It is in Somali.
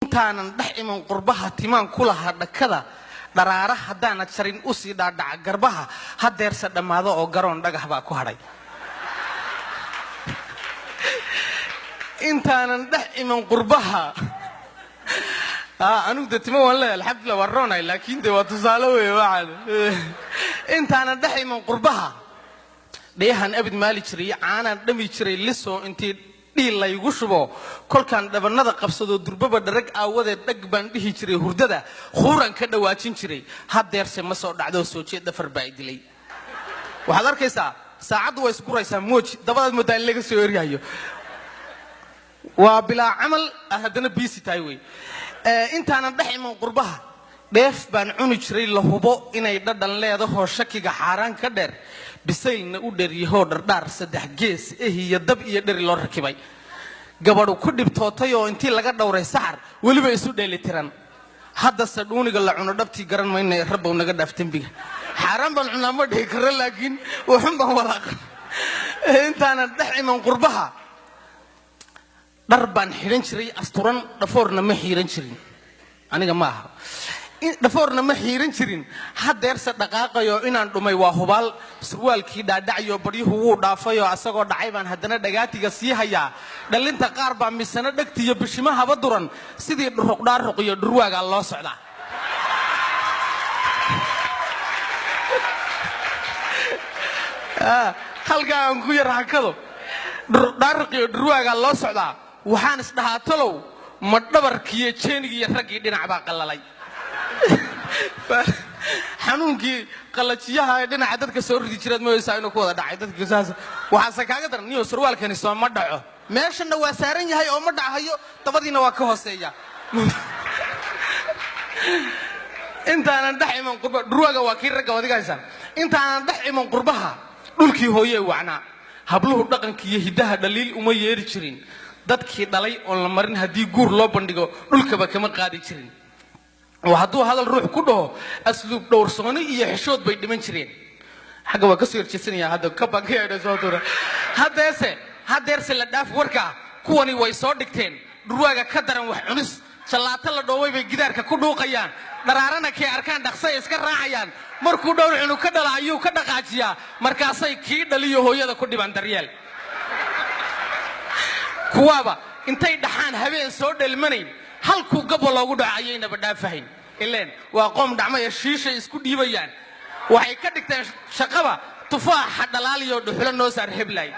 intaanan dhex iman qurbaha timaan ku lahaa dhakada dharaara haddaanad jarin u sii dhaadhaca garbaha hadeerse dhammaado oo garoon dhagax baa ku hadhay intaanan dhex iman qurbaha anigu de timo waan leeyahay alxamdulillah waan roonay laakiin de waa tusaale weeye waxaan intaanan dhex iman qurbaha dheehan abid maali jiray caanaan dhami jiray liso intii dhiil laygu shubo kolkaan dhabanada qabsado durbaba dharag aawadeed dhag baan dhihi jiray hurdada khuuran ka dhawaajin jiray hadeerse ma soo dhacdo soo jeed dhafar baa dilay waxaad arkaysaa saacaddu way isku raysaa mooji dabadaad moodaa in laga soo eryayo waa bilaa camal haddana biisi tahay wey intaanan dhex iman qurbaha dheef baan cuni jiray la hubo inay dhadhan leedahoo shakiga xaaraan ka dheer bisaylna u dheryahoo dhardhaar saddex gees iyo dab iyo dheri loo rakibay gabadhu ku dhibtootay oo intii laga dhowray saxar weliba isu dheelitiran haddase dhuuniga la cuno dhabtii garan mayna rabbow naga dhaaf dembiga xaaraan baan cunaa ma dhihi karo laakiin waxun baan walaaqa intaanan dhex iman qurbaha dhar baan xidhan jiray asturan dhafoorna ma xiiran jirin aniga ma aha dhafoorna ma xiiran jirin hadeerse dhaqaaqayo inaan dhumay waa hubaal surwaalkii dhaadhacayo baryuhu wuu dhaafayoo asagoo dhacay baan haddana dhagaatiga sii hayaa dhallinta qaar baa misano dhegtiiyo bishimahaba duran sidii dhuruqdhaaruq iyo dhurwaagaa loo socdaa halkaa aan ku yar hakado dhuruqdhaaruq iyo dhurwaagaa loo socdaa waxaan isdhahaa talow ma dhabarkiiyo jeenigiiyo raggii dhinac baa qallalay xanuunkii qalajiyaha ee dhinaca dadka soo ridi jireed mooysaa inuu ku wada dhacay dadka saas waxaase kaaga daran niyo surwaalkani soo ma dhaco meeshana waa saaran yahay oo ma dhacayo dabadiina waa ka hooseeya intaanan dhex iman qurba dhurwaaga waa kii ragga wadigaysa intaanan dhex iman qurbaha dhulkii hooyee wacnaa habluhu dhaqanka iyo hiddaha dhaliil uma yeeri jirin dadkii dhalay oon la marin haddii guur loo bandhigo dhulkaba kama qaadi jirin oo hadduu hadal ruux ku dhaho asluub dhowrsooni iyo xishood bay dhiman jireen xagga waa ka soo horjeesanaya hadda kabankeeda soo tura hadeerse la dhaaf warkaa kuwani way soo dhigteen dhurwaaga ka daran wax cunis jallaato la dhooway bay gidaarka ku dhuuqayaan dharaarana kay arkaan dhaqsay iska raacayaan markuu dhowr cunug ka dhala ayuu ka dhaqaajiyaa markaasay kii dhaliyo hooyada ku dhibaan daryeel kuwaaba intay dhaxaan habeen soo dhelmanayn halkuu gabo loogu dhaco ayaynaba dhaafahayn ileen waa qoom dhacmaya shiishay isku dhiibayaan waxay ka dhigteen shaqaba tufaaxa dhalaaliyo dhuxulo noo saar heblay